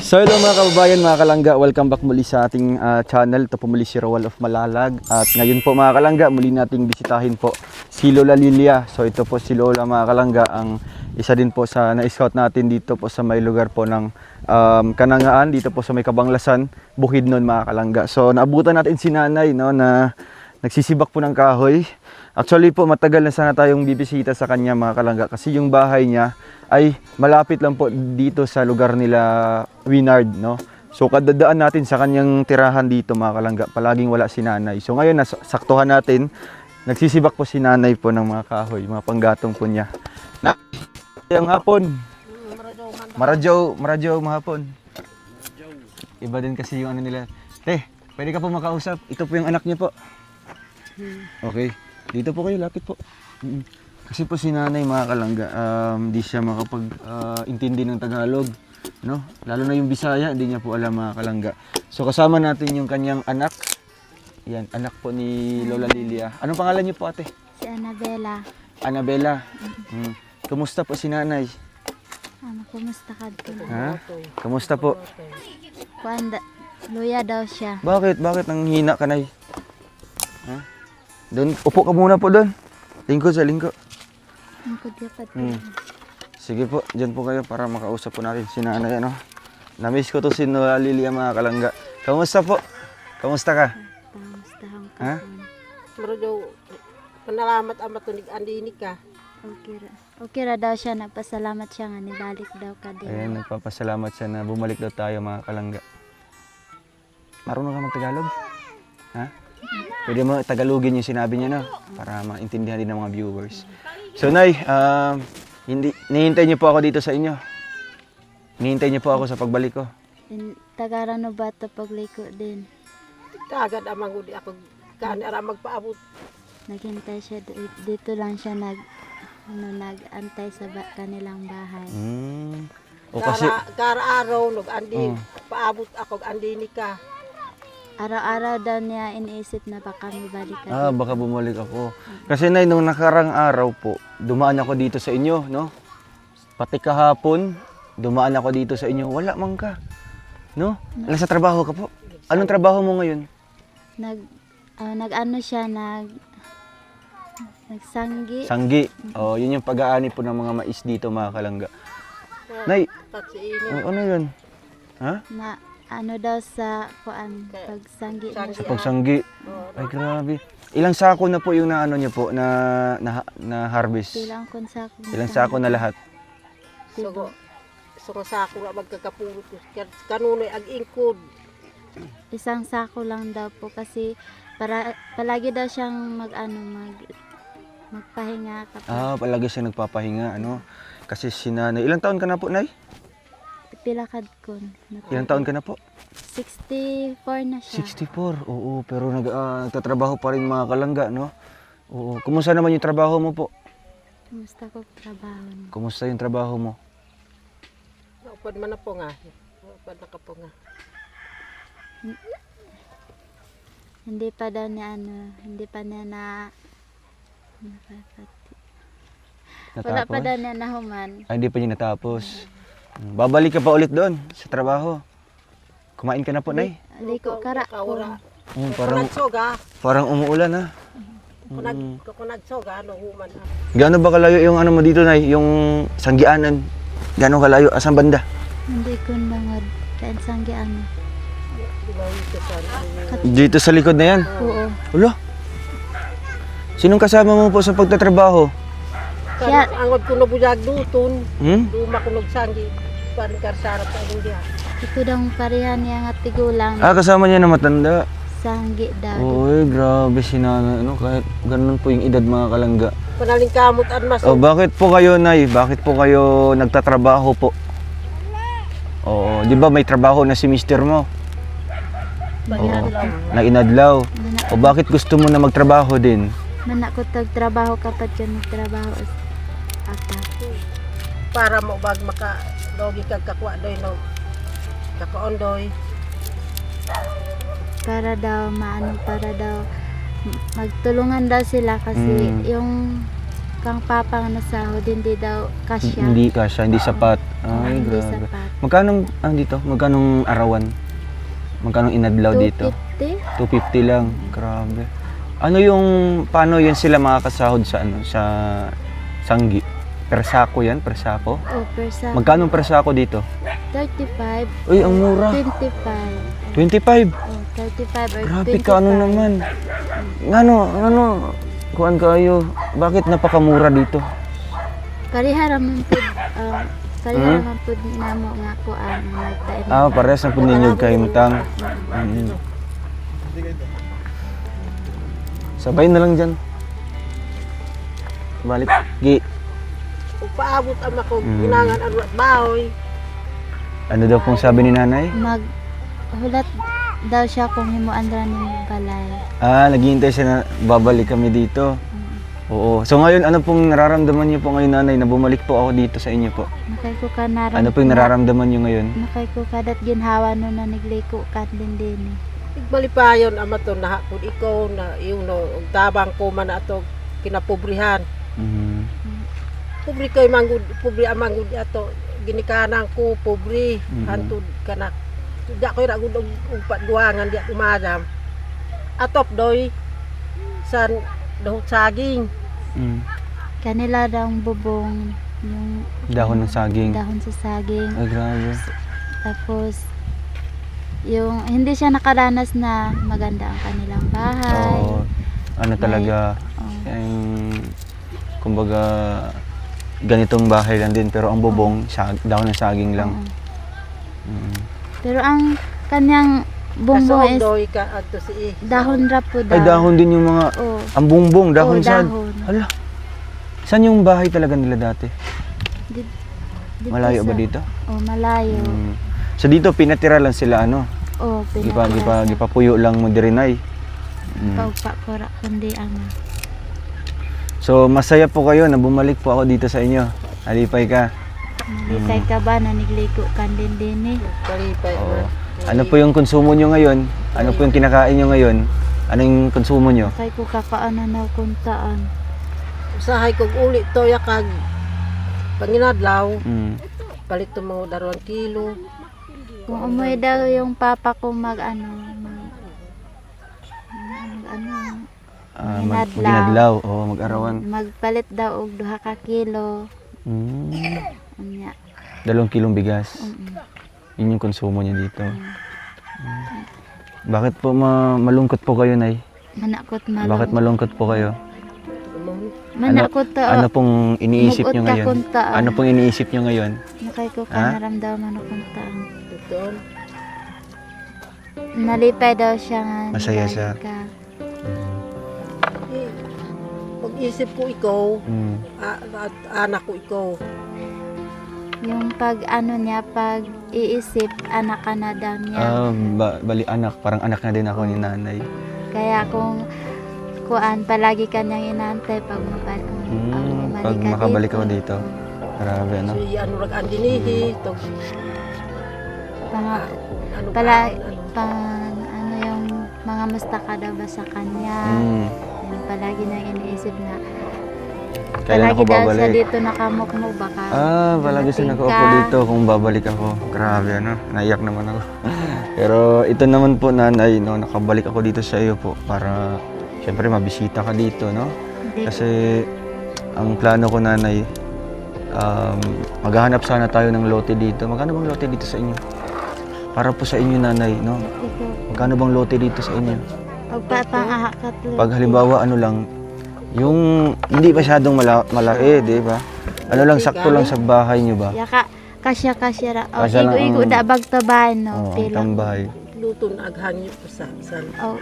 So hello mga kababayan, mga kalangga, welcome back muli sa ating channel. Ito po muli si Roel of Malalag. At ngayon po mga kalangga, muli nating bisitahin po si Lola Lilia. So ito po si Lola mga kalangga, ang isa din po sa na-scout natin dito po sa may lugar po ng Kanangaan, dito po sa may Kabanglasan, Bukidnon mga kalangga. So naabutan natin si nanay, no, na nagsisibak po ng kahoy. Actually po matagal na sana tayong bibisita sa kanya mga kalangga kasi yung bahay niya ay malapit lang po dito sa lugar nila Winard, no. So kadadaan natin sa kanyang tirahan dito mga kalangga, palaging wala si nanay. So ngayon nasaktuhan natin, nagsisibak po si nanay po ng mga kahoy, mga panggatong po niya. Yung hapon. Maradyaw mahapon. Iba din kasi yung ano nila. Pwede ka po makausap. Ito po yung anak niya po. Okay. Dito po kayo, lapit po. Kasi po si nanay mga kalangga, di siya makapag-intindi ng Tagalog, no? Lalo na yung Bisaya, hindi niya po alam mga kalangga. So kasama natin yung kanyang anak. Yan, anak po ni Lola Lilia. Anong pangalan niyo po, ate? Si Annabella. Annabella. Kumusta po si nanay? Kumusta ka doon? Ha? Kumusta po? Luya daw siya. Bakit? Bakit nang hina ka, nay? Ha? Doon, upo ka muna po doon. Lingkod sa lingkod. Lingkod dapat. Sige po, dyan po kayo para makausap po natin si nanay, ano? Na-miss ko to si Lola Lilia mga kalangga. Kamusta po? Kamusta ka? Kamustahan ka. Ha? Marodaw, panalamat ang matunig andini ka. Okay ra daw siya. Nagpasalamat siya nga. Nibalik daw ka din. Ayan, nagpapasalamat siya na bumalik daw tayo mga kalangga. Marunong ka mag-Tagalog? Ha? Pwede mo Tagalogin yung sinabi niya, no? Para maintindihan din ng mga viewers. So, Nay, nihintay niyo po ako dito sa inyo. Nihintay niyo po ako sa pagbalik ko. Tagarano ba ito pagliko din? Kagad amang udi ako kaanara magpaabot. Naghintay siya. Dito lang siya nag-antay sa kanilang bahay. O kasi... Kara-araw, andi, paabot ako andini ka. Araw-araw daw niya iniisip na baka mabalik ka. Baka bumalik ako. Kasi Nay, nung nakarang araw po, dumaan ako dito sa inyo, no? Pati kahapon, dumaan ako dito sa inyo. Wala man ka. No? Nasa trabaho ka po. Anong trabaho mo ngayon? Nag-ano siya, nagsanggi. Sanggi. Yun yung pag-aani po ng mga mais dito mga kalangga. Nay, ano yun? Ha? Ano daw sa pagsanggi. Sa pagsanggi. Ay, grabe. Ilang sako na po yung naano niyo po na harvest? Ilang sako. Ilang sako na lahat? Sugo sako ra magkakapulot. Kanunoy ag-ingkod. Isang sako lang daw po kasi palagi daw siyang magpahinga kapag Palagi siya nagpapahinga, ano? Kasi si nanay. Ilang taon ka na po, Nay? pilakad ko. Ilang taon ka na po? 64 na siya. 64. Oo, pero nagtatrabaho pa rin mga kalangga, no? Oo. Kumusta naman yung trabaho mo po? Kumusta ko trabaho? Kumusta yung trabaho mo? Upad man na po nga. Upad na ka po nga. Hindi pa daw niya wala pa daw niya nahuman. Hindi pa niya natapos. Babalik ka pa ulit doon sa trabaho. Kumain ka na po, Nay? Liko kara ko. Parang umuulan, ha? Kung nagsoga, human ha. Gaano ba kalayo yung ano mo dito, Nay? Yung Sanggianan? Gaano kalayo? Asan banda? Hindi ko nangad. Kain sanggian. Dito sa likod na yan? Oo. Ulo? Sinong kasama mo po sa pagtatrabaho? Siya. Angod ko na buyag dutun. Hmm? Duma ko nagsanggi. Parang karsarap sa inyo diha. Ito daw parihan niya nga tigulang. Kasama niya na matanda. Sanggi daw. Uy, grabe si nanay. Ano, kahit ganun po yung edad mga kalangga. Panaling kamot at mas. Bakit po kayo, Nay? Bakit po kayo nagtatrabaho po? Oo, di ba may trabaho na si mister mo? Na inadlaw. Bakit gusto mo na magtrabaho din? Manak ko trabaho kapag ka nagtrabaho ata. Para mo bag maka dogi kag kakwa doy no. Kakaondoy. Para daw magtulungan daw sila kasi yung kang papa nga nasahod hindi daw kasya. Hindi kasya, hindi sapat. Ay, Hindi grabe. sapat. Magkano dito? Magkano arawan? Magkano inadlaw dito? 250. 250 lang. Grabe. Ano yung paano yan sila makakasahod sa sa sanggi? Per sako yan, per sako? Oh, per sa Magkano per sako dito? 35. Uy, ang mura. 25. 25. Oh, 35 or Grabe 25. ka ano naman. Ano, kuan kayo. Bakit napakamura dito? Pareha raman pud pareha raman pud namo nga kuan nagtaim. Pares na po ninyo kay Mutang. Sabay na lang dyan. Balik. Gi. Ug paabot ang ako ginangan ano at bahoy. Ano daw pong sabi ni nanay? Hulat daw siya kung himuan ra ni balay. Naghihintay siya na babalik kami dito. Oo. So ngayon, ano pong nararamdaman niyo po ngayon, nanay, na bumalik po ako dito sa inyo po? Nakay ko ka naram. Ano po yung nararamdaman niyo ngayon? Nakay ko kadat ginhawa no na nagliko kat din. Igbalipayon ama to na hapon ikaw na yung no og tabang ko man ato kinapobrihan. Mhm. Pobre kay manggod, pobre amanggod ato ginikanan ko pobre hantud kanak. Di ko ra gud og paduangan di umadam. Atop doy san dahon saging. Kanila daw ang bubong yung Dahon ng saging. dahon sa saging. Ay, grabe. Tapos yung hindi siya nakaranas na maganda ang kanilang bahay. Oo. Ano talaga, Oh. kumbaga, ganitong bahay lang din, pero ang bubong, dahon ng saging lang. Oo. Pero ang kanyang bumbong Kaso is doy ka adto si dahon ra po daw. Ay, dahon din yung mga, Oh. ang bumbong, dahon sa... dahon. Hala, saan yung bahay talaga nila dati? Dito Malayo ba sa- dito? Oh, malayo. So dito, pinatira lang sila, ano? Oh, pinatira sa Gipapuyo lang mo dirinay. pagpakura kundi ano. So, masaya po kayo na bumalik po ako dito sa inyo. Alipay ka. Nalitay ka ba na nagliko kan din eh. Kalipay Oo. man. Ano po yung konsumo nyo ngayon? Ano po yung kinakain nyo ngayon? Anong konsumo nyo? Kay ko kakaana na kuntaan. Usahay kog uli toya kag panginadlaw palit to mo 2 kilo. Kung umuwi daw yung papa ko mag Maginadlaw. Oo, mag-arawan. magpalit daw og 2 ka kilo. Anya. 2 kilong bigas. Yun yung konsumo nyo dito. Bakit po malungkot po kayo, Nay? Manakot Bakit malungkot po kayo? Manakot to. Ano pong iniisip nyo mugot ka ngayon? kuntaan. Ano pong iniisip nyo ngayon? Nakay ko ka Ha? naramdaman ako kuntaan. Doon. Nalipay daw siya nga. Masaya nabalik siya. ka. Pag-isip ko ikaw, at anak ko ikaw. Yung pag niya, pag iisip, anak ka na daw niya. Bali anak, parang anak na din ako ni nanay. Kaya kung kuan, palagi ka niyang inaantay pag mabalik Pag ka makabalik dito. ako dito. Grabe, ano? So, ano rag andinihi, to. Pang- Ano Pala, ano. ano yung mga mustaka daw ba sa kanya. Yung palagi niyang iniisip na Kailan palagi ako daw siya babalik? dito nakamukmuk baka. Palagi siya dumating nakaupo ka. dito kung babalik ako. Grabe, ano? Naiyak naman ako. Pero ito naman po, nanay, no, nakabalik ako dito sa iyo po para syempre mabisita ka dito, no? Hindi. Kasi ang plano ko, nanay, maghahanap sana tayo ng lote dito. Magkano bang lote dito sa inyo? Para po sa inyo, nanay, no? Ikaw, Magkano bang lote dito sa inyo? pagpapangahak ka tuloy. Pag halimbawa, ano lang, yung hindi masyadong malaki, di ba? Ano lang, sakto lang sa bahay nyo ba? Yaka, kasya ra. O, Kasya lang igo-igo ang- da bag tabahan, no? Oo, ang Pila. tambay. Luto na aghangyo ko sa san. Oh,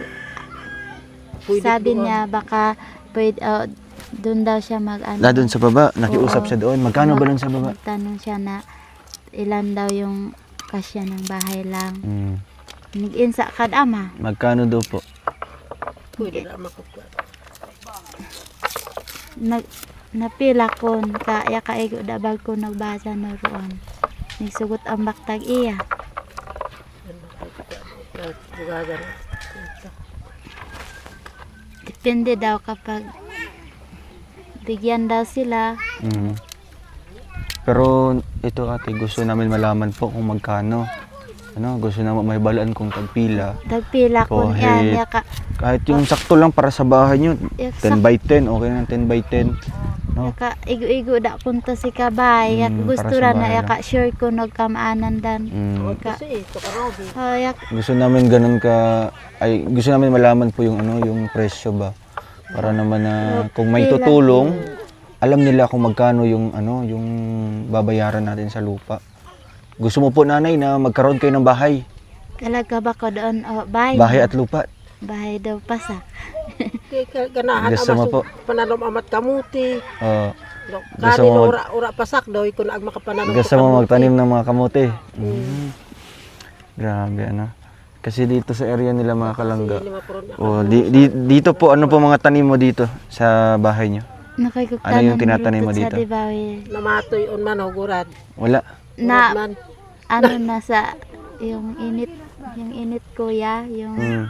Pwede sabi doon. niya, baka pwede, doon daw siya Na doon sa baba, nakiusap Oo. siya doon. Magkano ba doon sa baba? Tanong siya na ilan daw yung kasya ng bahay lang. Nag-insa kad ama. Magkano daw po? Pwede na makukuha. Napila kon kaya kaigo da bag ko nagbasa na roon. Nagsugot ang baktag iya. Bugagan. Depende daw kapag bigyan daw sila. Pero ito ate, gusto namin malaman po kung magkano. Ano, gusto namin may balaan kung tagpila. Dagpila ko Kahit- yan, yaka, Kahit yung sakto lang para sa bahay nyo. yak 10 by 10, okay na 10 by 10. No? yaka igo-igo da punta si kabay, yak gusto para sa ra na bahay yaka sure ko nagkamaanan dan. Mm, Kasi ito ka Robby. Yak gusto namin ganun gusto namin malaman po yung ano, yung presyo ba. Para naman na kung may Pila. tutulong, alam nila kung magkano yung ano, yung babayaran natin sa lupa. Gusto mo po nanay na magkaroon kayo ng bahay, talaga ba ko doon bahay. bahay at lupa. Bahay daw pasak. Kaya ganahan Gusto mo po? pananom amat kamuti. Uh, No, Gusto kanin mo ora pasak doy kun ag makapananom. gusto mo magtanim ng mga kamote. Grabe ano. Kasi dito sa area nila mga kalangga. Dito po ano po mga tanim mo dito sa bahay nyo? Nakikuktanan Ano yung tinatanim mo dito? Sa Dibawi. Namatoy on man hugurad. Wala. Na Man. ano na sa yung init kuya, yung Mm.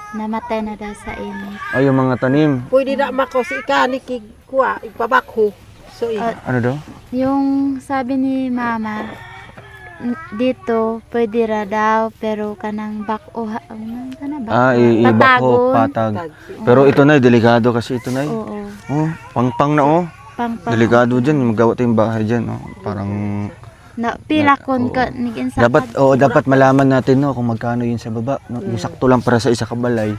namatay na daw sa init. Ay, yung mga tanim. Pwede na mako si ikani kig kuha ipabakho. So Ano daw? Yung sabi ni mama, dito pwede ra daw pero kanang bako Ibako, patag. Pero ito na, delikado kasi ito na. Oo. Oh, pang na oh. Pang Delikado dyan, magawa tayong bahay dyan. Oh. Parang, na pila kon Oo. ka nigin sa dapat malaman natin no, kung magkano yun sa baba. No? Yung sakto lang para sa isa kabalay.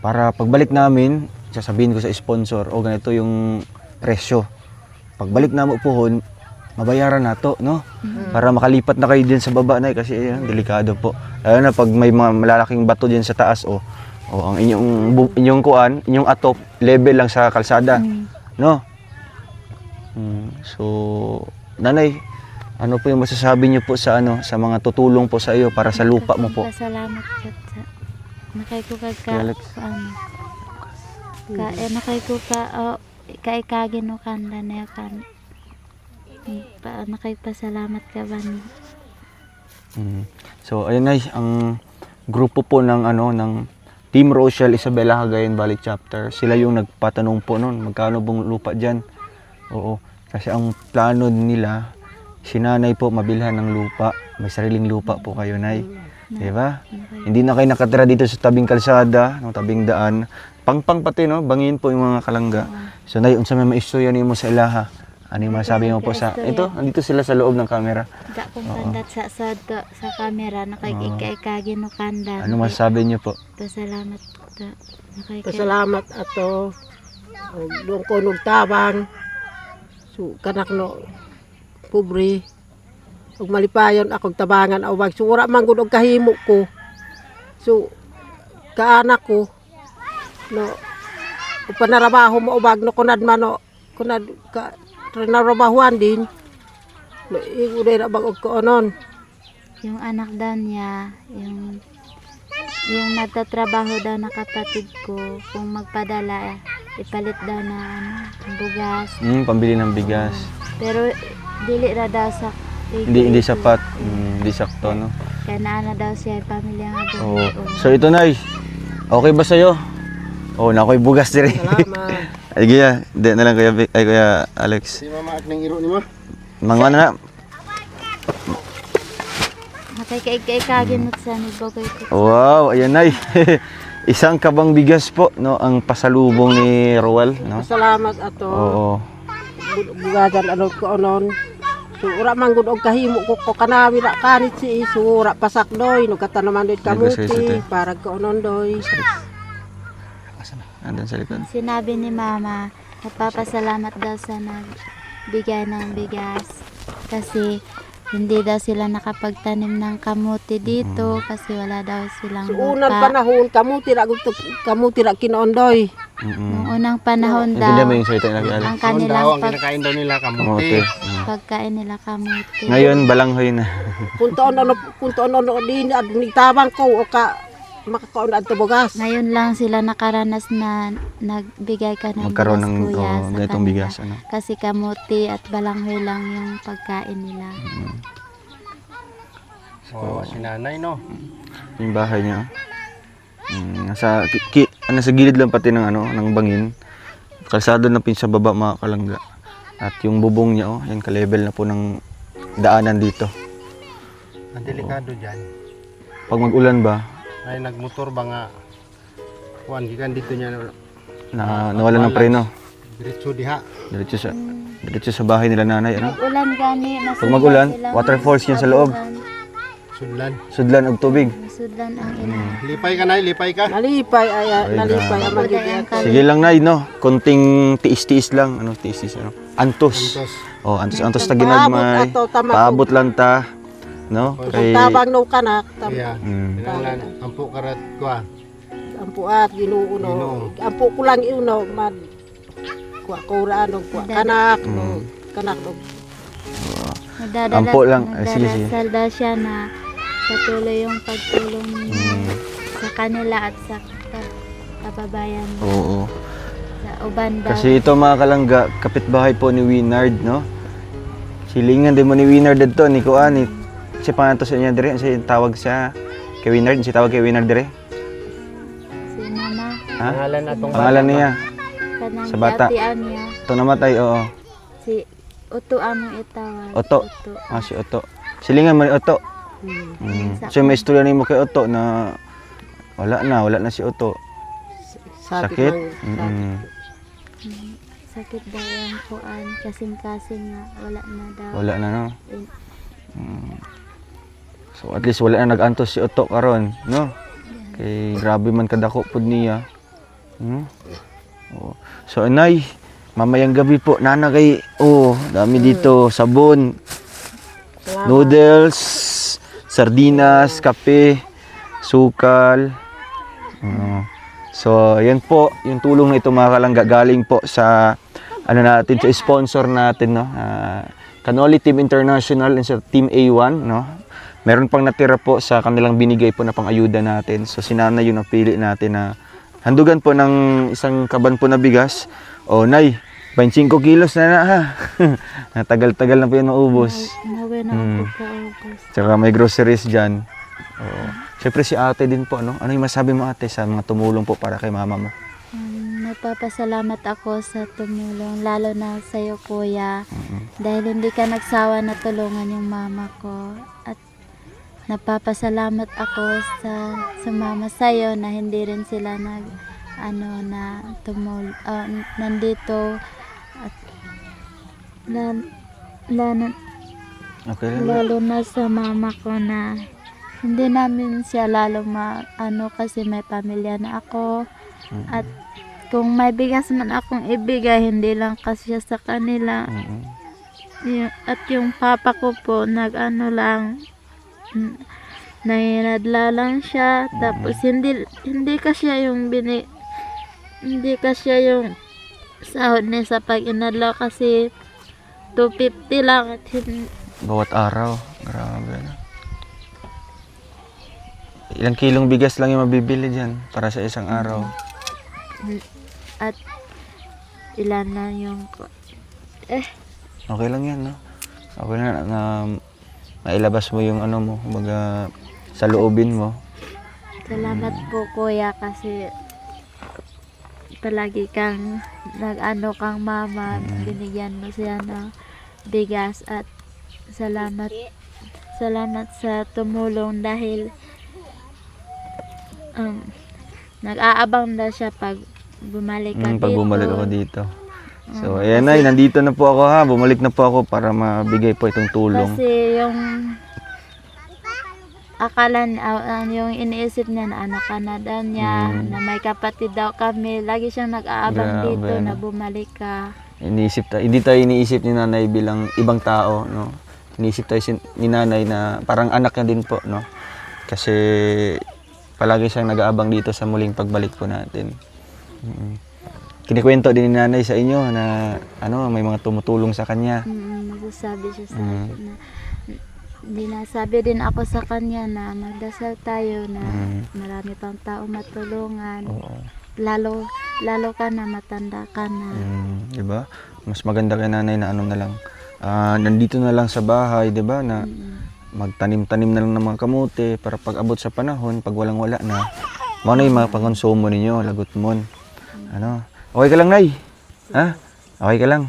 Para pagbalik namin, sasabihin ko sa sponsor, o ganito yung presyo. Pagbalik namin pohon, mabayaran na to, no? Para makalipat na kayo din sa baba na kasi delikado po. Lalo na pag may mga malalaking bato din sa taas, ang inyong kuan, inyong atop, level lang sa kalsada, no? So, nanay, ano po yung masasabi niyo po sa sa mga tutulong po sa iyo para sa lupa mo po? Salamat po sa nakay ko kag Alex. nakay ko kaikagin no kanda na kan. Nakay pasalamat ka ba ni? So, ayun ay ang grupo po ng ng Team Rochelle Isabela Cagayan Valley Chapter. Sila yung nagpatanong po noon, magkano bang lupa diyan? Oo, kasi ang plano nila, si nanay po mabilhan ng lupa. May sariling lupa po kayo, nay. Di ba? Hindi na kayo nakatira dito sa tabing kalsada, no, tabing daan. Pangpang pati, no? Bangin po yung mga kalangga. So, nay, unsa may maistorya niyo mo sa ilaha? Ano yung masabi mo po sa... Ito, andito sila sa loob ng camera. Da kung kandat sa camera, nakikikagin no kanda. Ano masasabi niyo po? Pasalamat ta. Pasalamat ato. Doon ko tabang. So kanak no pobre. Ug malipayon akong tabangan awag. So wala man gud og kahimo ko. So kaanak ko no ug panarabaho mo ubag no kunad man no kunad ka narabahuan din. No igure ra bag og koonon. Yung anak daw niya, yung nagtatrabaho daw na kapatid ko, kung magpadala, ipalit daw na bugas. Pambili ng bigas. Pero dili ra daw sa Hindi sapat, hindi sakto, no? kaya naana daw siya pamilya nga daw. Oo. So ito nay, okay ba sa'yo? Oh, nakoy bugas dire. Salamat. Ay gaya, di na lang kuya Alex. Si mama at nang iro ni mo. Mga na. Nakikikagin mo sa ni Bogoy ko. Wow, ayan nay. Isang kabang bigas po, no, ang pasalubong ni Roel, no? Salamat ato. Oo. Bugadan ano ko onon. So ura man gud og kahimo ko kanawi ra kanit si iso ura pasak doy no katanaman doy kamuti para ko onon doy. Andun sa likod. Sinabi ni Mama, nagpapasalamat daw sa nagbigay ng bigas. Kasi hindi daw sila nakapagtanim ng kamuti dito kasi wala daw silang So unang panahon kamuti ra kinondoy. Noong unang panahon daw, Hindi mo yung salita na Alex. ang Daw kanilang ang kinakain daw nila Kamote. kamuti. pagkain nila kamuti. Ngayon, balanghoy na. Kuntoon ano din at nitabang ko o ka makakaon adto bugas. Ngayon lang sila nakaranas na nagbigay ka ng Magkaroon ng bigas, kuya, sa ganitong kanila. bigas, ano? Kasi kamuti at balanghoy lang yung pagkain nila. Oh, si nanay no. Yung bahay niya. Nasa nasa gilid lang pati ng ng bangin. Kalsado na pin sa baba mga kalangga. At yung bubong niya, oh, yan ka-level na po ng daanan dito. Ang delikado dyan. Pag mag-ulan ba, Ay nagmotor ba nga. Kuan gikan dito niya nawala ng preno. diretso diha. Diretso sa bahay nila nanay. Ano? Mag-ulan gani. Pag mag-ulan, waterfalls yan sa loob. Sudlan. Sudlan og tubig. Sudlan ang ina. Lipay ka nay, lipay ka. Nalipay ay Ay, nalipay ang Buday magiging ang kali. Sige lang nay, no? Konting tiis-tiis lang. Ano, tiis-tiis, ano? Antos. Antos. Oh, antos ta ginagmay. Paabot ato, tama. Paabot lang ta. No? Kung Kay, tabang no kanak, Kaya kinahanglan ampo karat kuan. ampo at ginuuno. Ginoo. Ampo ko lang iuno mad kuha no kuha kanak no kanak no. Ampo lang. Ay, sige, sige. Nagdarasal daw siya na patuloy yung pagtulong niya sa kanila at sa kababayan mo, Oo. sa uban daw. Kasi ito mga kalangga, kapitbahay po ni Winard, no? Silingan din mo ni Winard dito, ni Kuan, ni si pangato sa niya dire, si tawag siya kay Winard, si tawag kay Winard dire. Si mama, Ha? Pangalan atong Pangalan niya, kanang Sa bata. giatian niya. ito namatay, oo. Si Uto among itawag. Oto. Ah, si Otto. Silingan mo ni Otto. So may istorya nimo kay Otto na wala na si Otto. Sakit? Mm. Sakit daw yung kuan, kasing-kasing nga, wala na daw. Wala na, no? Eh, So at least wala na nag-antos si Otto karon, no? Kay grabe man kadako pud niya. Oo. So anay, mamayang gabi po nana kay dami dito sabon, noodles, sardinas, kape, sukal. So yan po yung tulong na ito mga kalangga galing po sa natin sa sponsor natin, no? Canoli Team International and sa Team A1, no? Meron pang natira po sa kanilang binigay po na pang-ayuda natin. So si Nanay yung napili natin na handugan po ng isang kaban po na bigas. O nay, 25 kilos na ha. Tagal-tagal na po yan maubos. Nawi na ako kaubos. Tsaka may groceries dyan. Oo. Siyempre si ate din po, ano? Ano yung masabi mo ate sa mga tumulong po para kay mama mo? Nagpapasalamat ako sa tumulong, lalo na sa iyo kuya. Dahil hindi ka nagsawa na tulungan yung mama ko. At napapasalamat ako sa sumama sa iyo na hindi rin sila nandito at Okay lang. lalo na sa mama ko na hindi namin siya lalo kasi may pamilya na ako. At kung may bigas man akong ibigay, hindi lang kasi sa kanila. At yung papa ko po nanginadla lang siya. Tapos hindi kasi yung sahod niya sa pag-inadlaw kasi 250 lang at Bawat araw. Grabe na. Ilang kilong bigas lang yung mabibili dyan para sa isang araw. at ilan na yung Okay lang yan, no? Okay lang na mailabas mo yung ano mo, kumbaga sa loobin mo. salamat po kuya kasi palagi kang kang mama, binigyan mo siya ng bigas at salamat sa tumulong dahil nag-aabang na siya pag bumalik ka Pag dito. bumalik ako dito. So, ayan ay, nandito na po ako ha. Bumalik na po ako para mabigay po itong tulong. Kasi yung akala yung iniisip niya na anak ka na daw niya, na may kapatid daw kami, lagi siyang nag-aabang Grabe, dito no? na bumalik ka. Hindi tayo iniisip ni nanay bilang ibang tao, no? Iniisip tayo ni nanay na parang anak niya din po, no? Kasi palagi siyang nag-aabang dito sa muling pagbalik po natin. Kinikwento din ni nanay sa inyo na may mga tumutulong sa kanya. Nagsasabi siya sa akin na dinasabi din ako sa kanya na magdasal tayo na marami pang tao matulungan. Oo. Lalo ka na, matanda ka na. Diba? Mas maganda kay nanay na na lang. Nandito na lang sa bahay, diba? Na magtanim-tanim na lang ng mga kamote para pag abot sa panahon, pag walang-wala na, na yung mga pangonsumo ninyo, lagot mo. Okay ka lang, Nay? Ha? Okay ka lang?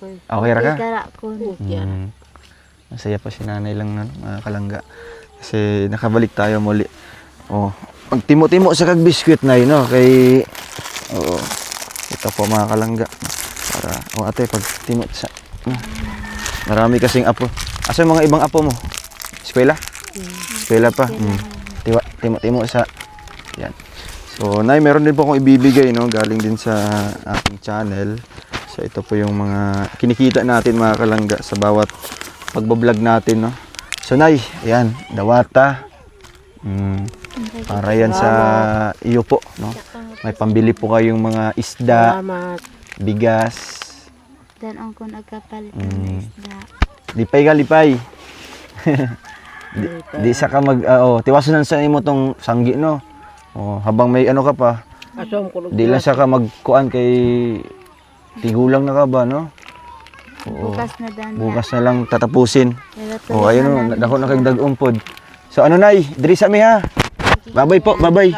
Okay ra ka? Kara ko. Mm. Masaya pa si nanay lang na mga kalangga. Kasi nakabalik tayo muli. Oh, magtimo-timo sa kag biskwit na no kay oo. Ito po mga kalangga. Para ate pagtimo sa marami kasing apo. Asa yung mga ibang apo mo? Eskwela? Eskwela pa. Timo-timo sa yan. So, nay, meron din po akong ibibigay no, galing din sa aking channel. So, ito po yung mga kinikita natin mga kalangga sa bawat pagbablog natin no. So, nay, ayan, dawata. Para yan sa iyo po no. May pambili po kayong mga isda, Salamat. bigas. Dan ang kun agkapalit ng isda. Lipay ka, lipay. di sa ka mag, tiwasan sa imo tong sanggi, no? Habang may ano ka pa, Asom ko di lang sa ka magkuan kay tigulang na ka ba, no? Bukas na dan. Bukas na lang tatapusin. Pero Ayun, no, dako na kag dag-umpod. So, ano, nay, diri sa mi, ha? Babay po, babay.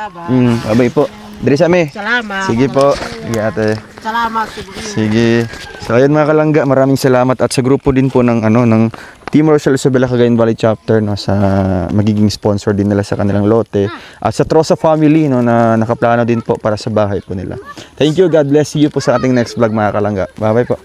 Babay po. Diri sa mi. Salamat. Sige po. Sige, ate. Salamat siguro. Sige. So ayun mga kalangga, maraming salamat at sa grupo din po ng ng Team Rochelle Isabela Cagayan Valley Chapter no sa magiging sponsor din nila sa kanilang lote at sa Trosa family no na nakaplano din po para sa bahay po nila. Thank you. God bless you po sa ating next vlog mga kalangga. Bye-bye po.